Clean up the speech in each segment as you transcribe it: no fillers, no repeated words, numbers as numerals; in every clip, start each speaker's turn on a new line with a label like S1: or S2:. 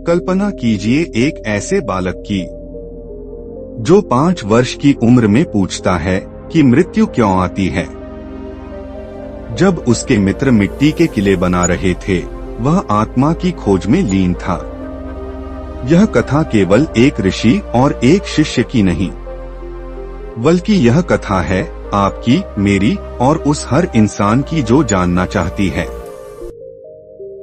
S1: कल्पना कीजिए एक ऐसे बालक की जो 5 वर्ष की उम्र में पूछता है कि मृत्यु क्यों आती है। जब उसके मित्र मिट्टी के किले बना रहे थे, वह आत्मा की खोज में लीन था। यह कथा केवल एक ऋषि और एक शिष्य की नहीं, बल्कि यह कथा है आपकी, मेरी और उस हर इंसान की जो जानना चाहती है,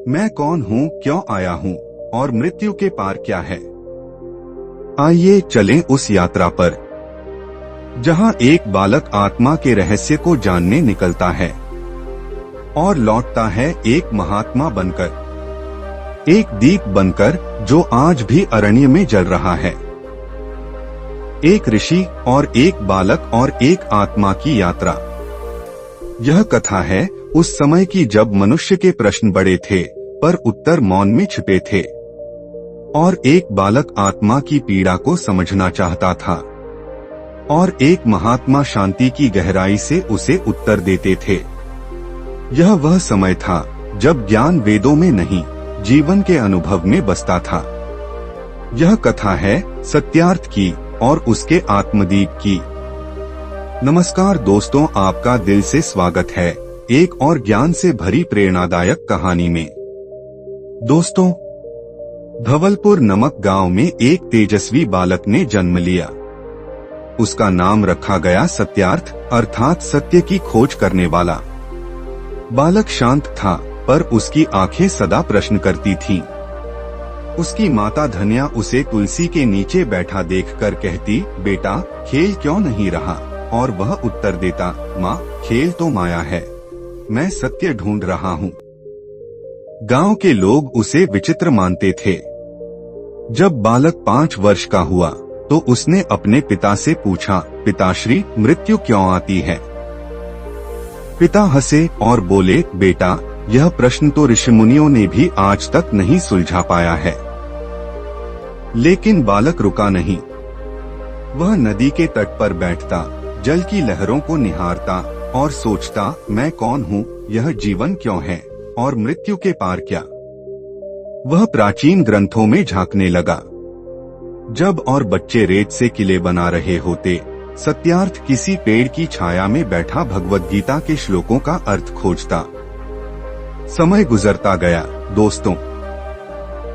S1: मैं कौन हूँ, क्यों आया हूँ और मृत्यु के पार क्या है। आइए चलें उस यात्रा पर, जहाँ एक बालक आत्मा के रहस्य को जानने निकलता है और लौटता है एक महात्मा बनकर, एक दीप बनकर जो आज भी अरण्य में जल रहा है। एक ऋषि और एक बालक और एक आत्मा की यात्रा। यह कथा है उस समय की जब मनुष्य के प्रश्न बड़े थे पर उत्तर मौन में छिपे थे, और एक बालक आत्मा की पीड़ा को समझना चाहता था और एक महात्मा शांति की गहराई से उसे उत्तर देते थे। यह वह समय था जब ज्ञान वेदों में नहीं, जीवन के अनुभव में बसता था। यह कथा है सत्यार्थ की और उसके आत्मदीप की। नमस्कार दोस्तों, आपका दिल से स्वागत है एक और ज्ञान से भरी प्रेरणादायक कहानी में। दोस्तों, धवलपुर नामक गांव में एक तेजस्वी बालक ने जन्म लिया। उसका नाम रखा गया सत्यार्थ, अर्थात सत्य की खोज करने वाला। बालक शांत था, पर उसकी आंखें सदा प्रश्न करती थीं। उसकी माता धन्या उसे तुलसी के नीचे बैठा देखकर कहती, बेटा खेल क्यों नहीं रहा? और वह उत्तर देता, माँ खेल तो माया है, मैं सत्य ढूंढ रहा हूँ। गांव के लोग उसे विचित्र मानते थे। जब बालक 5 वर्ष का हुआ तो उसने अपने पिता से पूछा, पिताश्री मृत्यु क्यों आती है? पिता हंसे और बोले, बेटा यह प्रश्न तो ऋषि मुनियों ने भी आज तक नहीं सुलझा पाया है। लेकिन बालक रुका नहीं। वह नदी के तट पर बैठता, जल की लहरों को निहारता और सोचता, मैं कौन हूँ, यह जीवन क्यों है और मृत्यु के पार क्या। वह प्राचीन ग्रंथों में झांकने लगा। जब और बच्चे रेत से किले बना रहे होते, सत्यार्थ किसी पेड़ की छाया में बैठा भगवद गीता के श्लोकों का अर्थ खोजता। समय गुजरता गया। दोस्तों,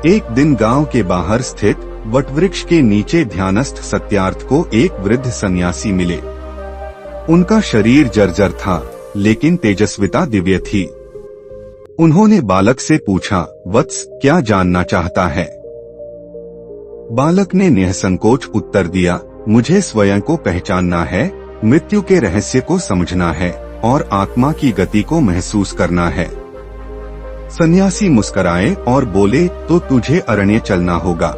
S1: एक दिन गांव के बाहर स्थित वटवृक्ष के नीचे ध्यानस्थ सत्यार्थ को एक वृद्ध सन्यासी मिले। उनका शरीर जर्जर था, लेकिन तेजस्विता दिव्य थी। उन्होंने बालक से पूछा, वत्स क्या जानना चाहता है? बालक ने निसंकोच उत्तर दिया, मुझे स्वयं को पहचानना है, मृत्यु के रहस्य को समझना है और आत्मा की गति को महसूस करना है। सन्यासी मुस्कुराए और बोले, तो तुझे अरण्य चलना होगा।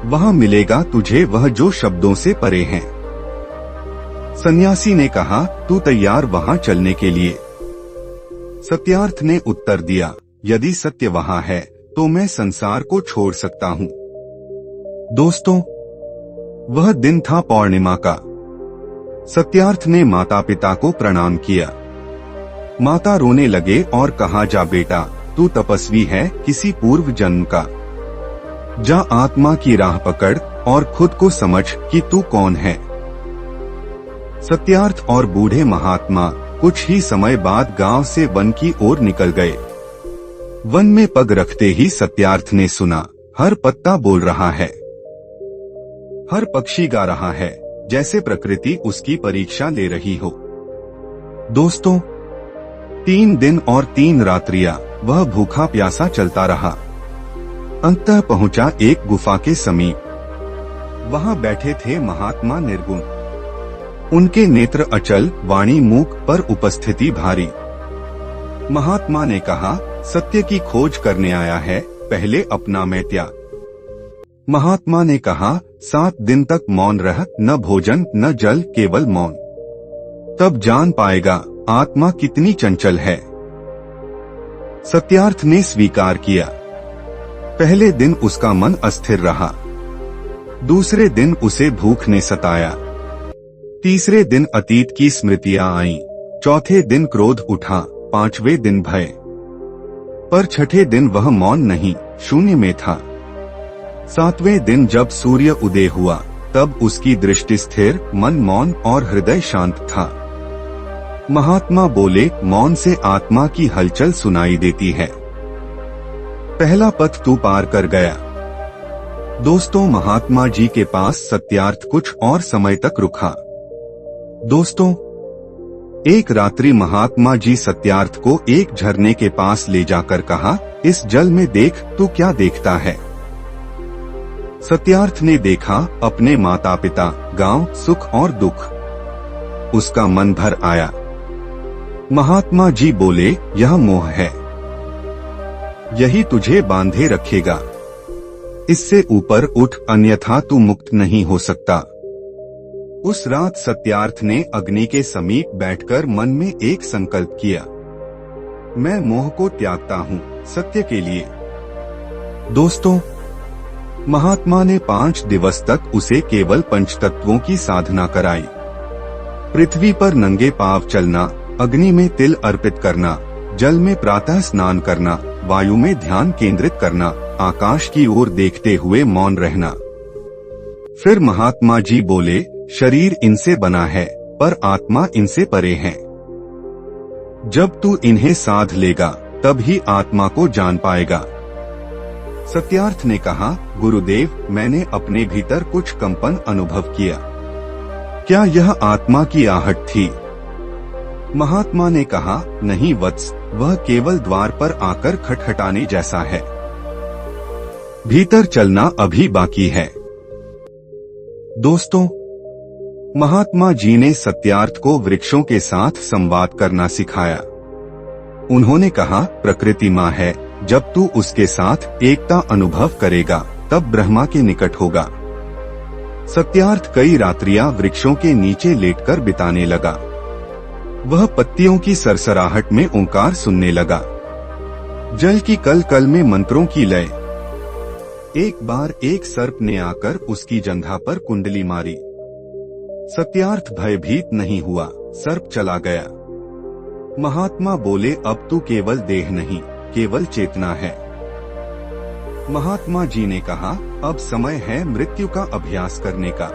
S1: वहां मिलेगा तुझे वह जो शब्दों से परे है। सन्यासी ने कहा, तू तैयार वहां चलने के लिए? सत्यार्थ ने उत्तर दिया, यदि सत्य वहां है तो मैं संसार को छोड़ सकता हूँ। दोस्तों, वह दिन था पौर्णिमा का। सत्यार्थ ने माता पिता को प्रणाम किया। माता रोने लगे और कहा, जा बेटा, तू तपस्वी है किसी पूर्व जन्म का। जा आत्मा की राह पकड़ और खुद को समझ कि तू कौन है। सत्यार्थ और बूढ़े महात्मा कुछ ही समय बाद गांव से वन की ओर निकल गए। वन में पग रखते ही सत्यार्थ ने सुना, हर पत्ता बोल रहा है, हर पक्षी गा रहा है, जैसे प्रकृति उसकी परीक्षा ले रही हो। दोस्तों, 3 दिन और 3 रात्रियां वह भूखा प्यासा चलता रहा। अंततः पहुंचा एक गुफा के समीप। वहां बैठे थे महात्मा निर्गुण। उनके नेत्र अचल, वाणी मूक, पर उपस्थिति भारी। महात्मा ने कहा, सत्य की खोज करने आया है, पहले अपना मैं त्याग। महात्मा ने कहा, 7 दिन तक मौन रह, न भोजन न जल, केवल मौन। तब जान पाएगा आत्मा कितनी चंचल है। सत्यार्थ ने स्वीकार किया। पहले दिन उसका मन अस्थिर रहा। दूसरे दिन उसे भूख ने सताया। तीसरे दिन अतीत की स्मृतियां आईं। चौथे दिन क्रोध उठा। 5वें दिन भय। पर छठे दिन वह मौन नहीं, शून्य में था। सातवें दिन जब सूर्य उदय हुआ तब उसकी दृष्टि स्थिर, मन मौन और हृदय शांत था। महात्मा बोले, मौन से आत्मा की हलचल सुनाई देती है। पहला पथ तू पार कर गया। दोस्तों, महात्मा जी के पास सत्यार्थ कुछ और समय तक रुका। दोस्तों, एक रात्रि महात्मा जी सत्यार्थ को एक झरने के पास ले जाकर कहा, इस जल में देख, तू क्या देखता है? सत्यार्थ ने देखा अपने माता पिता, गांव, सुख और दुख। उसका मन भर आया। महात्मा जी बोले, यह मोह है, यही तुझे बांधे रखेगा। इससे ऊपर उठ, अन्यथा तू मुक्त नहीं हो सकता। उस रात सत्यार्थ ने अग्नि के समीप बैठकर मन में एक संकल्प किया, मैं मोह को त्यागता हूँ सत्य के लिए। दोस्तों, महात्मा ने 5 दिवस तक उसे केवल पंचतत्वों की साधना कराई। पृथ्वी पर नंगे पांव चलना, अग्नि में तिल अर्पित करना, जल में प्रातः स्नान करना, वायु में ध्यान केंद्रित करना, आकाश की ओर देखते हुए मौन रहना। फिर महात्मा जी बोले, शरीर इनसे बना है पर आत्मा इनसे परे है। जब तू इन्हें साध लेगा तब ही आत्मा को जान पाएगा। सत्यार्थ ने कहा, गुरुदेव, मैंने अपने भीतर कुछ कंपन अनुभव किया, क्या यह आत्मा की आहट थी? महात्मा ने कहा, नहीं वत्स, वह केवल द्वार पर आकर खटखटाने जैसा है। भीतर चलना अभी बाकी है। दोस्तों, महात्मा जी ने सत्यार्थ को वृक्षों के साथ संवाद करना सिखाया। उन्होंने कहा, प्रकृति माँ है, जब तू उसके साथ एकता अनुभव करेगा तब ब्रह्मा के निकट होगा। सत्यार्थ कई रात्रियां वृक्षों के नीचे लेटकर बिताने लगा। वह पत्तियों की सरसराहट में ओंकार सुनने लगा, जल की कल कल में मंत्रों की लय। एक बार एक सर्प ने आकर उसकी जंघा पर कुंडली मारी। सत्यार्थ भयभीत नहीं हुआ, सर्प चला गया। महात्मा बोले, अब तू केवल देह नहीं, केवल चेतना है। महात्मा जी ने कहा, अब समय है मृत्यु का अभ्यास करने का।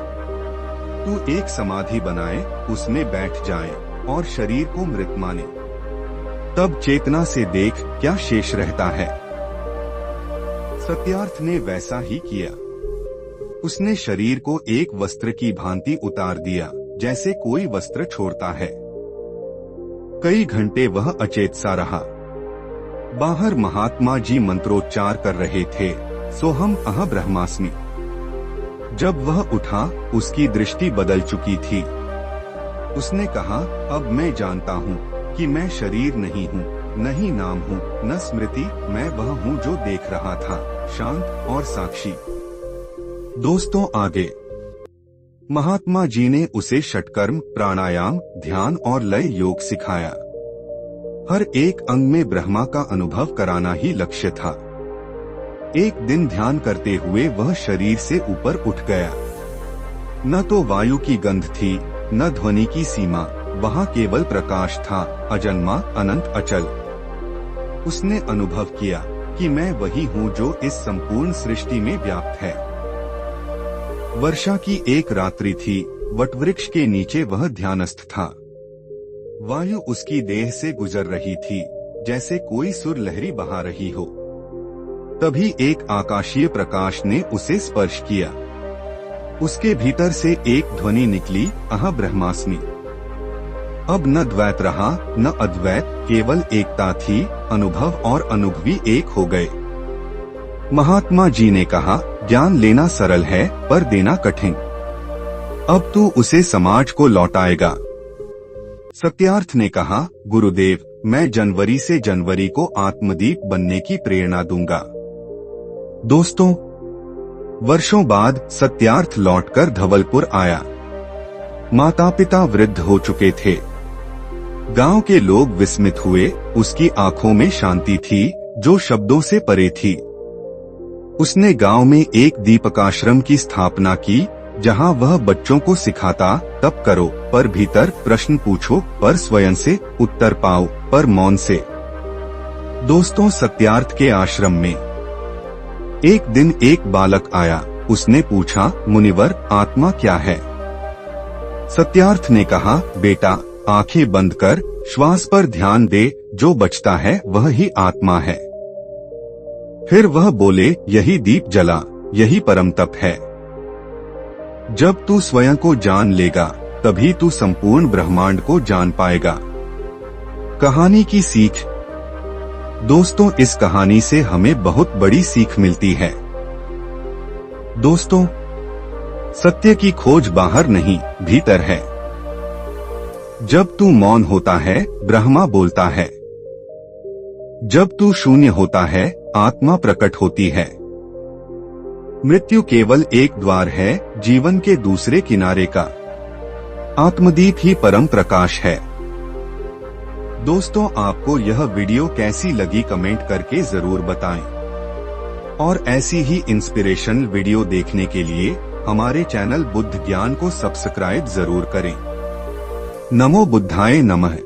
S1: तू एक समाधि बनाए, उसमें बैठ जाए और शरीर को मृत माने। तब चेतना से देख क्या शेष रहता है। सत्यार्थ ने वैसा ही किया। उसने शरीर को एक वस्त्र की भांति उतार दिया, जैसे कोई वस्त्र छोड़ता है। कई घंटे वह अचेत सा रहा। बाहर महात्मा जी मंत्रोच्चार कर रहे थे, सोहम अह ब्रह्मास्मि। जब वह उठा, उसकी दृष्टि बदल चुकी थी। उसने कहा, अब मैं जानता हूँ कि मैं शरीर नहीं हूँ, न ही नाम हूँ, न स्मृति, मैं वह हूँ जो देख रहा था, शांत और साक्षी। दोस्तों, आगे महात्मा जी ने उसे षटकर्म, प्राणायाम, ध्यान और लय योग सिखाया। हर एक अंग में ब्रह्मा का अनुभव कराना ही लक्ष्य था। एक दिन ध्यान करते हुए वह शरीर से ऊपर उठ गया। न तो वायु की गंध थी, न ध्वनि की सीमा, वहाँ केवल प्रकाश था, अजन्मा, अनंत, अचल। उसने अनुभव किया कि मैं वही हूँ जो इस संपूर्ण सृष्टि में व्याप्त है। वर्षा की एक रात्रि थी, वटवृक्ष के नीचे वह ध्यानस्थ था। वायु उसकी देह से गुजर रही थी, जैसे कोई सुर लहरी बहा रही हो। तभी एक आकाशीय प्रकाश ने उसे स्पर्श किया। उसके भीतर से एक ध्वनि निकली, अह ब्रह्मास्मि। अब न द्वैत रहा, न अद्वैत, केवल एकता थी। अनुभव और अनुभवी एक हो गए। महात्मा जी ने कहा, ज्ञान लेना सरल है पर देना कठिन। अब तू उसे समाज को लौटाएगा। सत्यार्थ ने कहा, गुरुदेव, मैं जनवरी से जनवरी को आत्मदीप बनने की प्रेरणा दूंगा। दोस्तों, वर्षों बाद सत्यार्थ लौटकर धवलपुर आया। माता पिता वृद्ध हो चुके थे। गांव के लोग विस्मित हुए। उसकी आंखों में शांति थी जो शब्दों से परे थी। उसने गांव में एक दीपकाश्रम की स्थापना की, जहां वह बच्चों को सिखाता, तप करो पर भीतर, प्रश्न पूछो पर स्वयं से, उत्तर पाओ पर मौन से। दोस्तों, सत्यार्थ के आश्रम में एक दिन एक बालक आया। उसने पूछा, मुनिवर, आत्मा क्या है? सत्यार्थ ने कहा, बेटा, आंखें बंद कर श्वास पर ध्यान दे, जो बचता है वह ही आत्मा है। फिर वह बोले, यही दीप जला, यही परम तप है। जब तू स्वयं को जान लेगा तभी तू संपूर्ण ब्रह्मांड को जान पाएगा। कहानी की सीख। दोस्तों, इस कहानी से हमें बहुत बड़ी सीख मिलती है। दोस्तों, सत्य की खोज बाहर नहीं, भीतर है। जब तू मौन होता है, ब्रह्मा बोलता है। जब तू शून्य होता है, आत्मा प्रकट होती है। मृत्यु केवल एक द्वार है जीवन के दूसरे किनारे का। आत्मदीप ही परम प्रकाश है। दोस्तों, आपको यह वीडियो कैसी लगी कमेंट करके जरूर बताएं। और ऐसी ही इंस्पिरेशनल वीडियो देखने के लिए हमारे चैनल बुद्ध ज्ञान को सब्सक्राइब जरूर करें। नमो बुद्धाय नमः।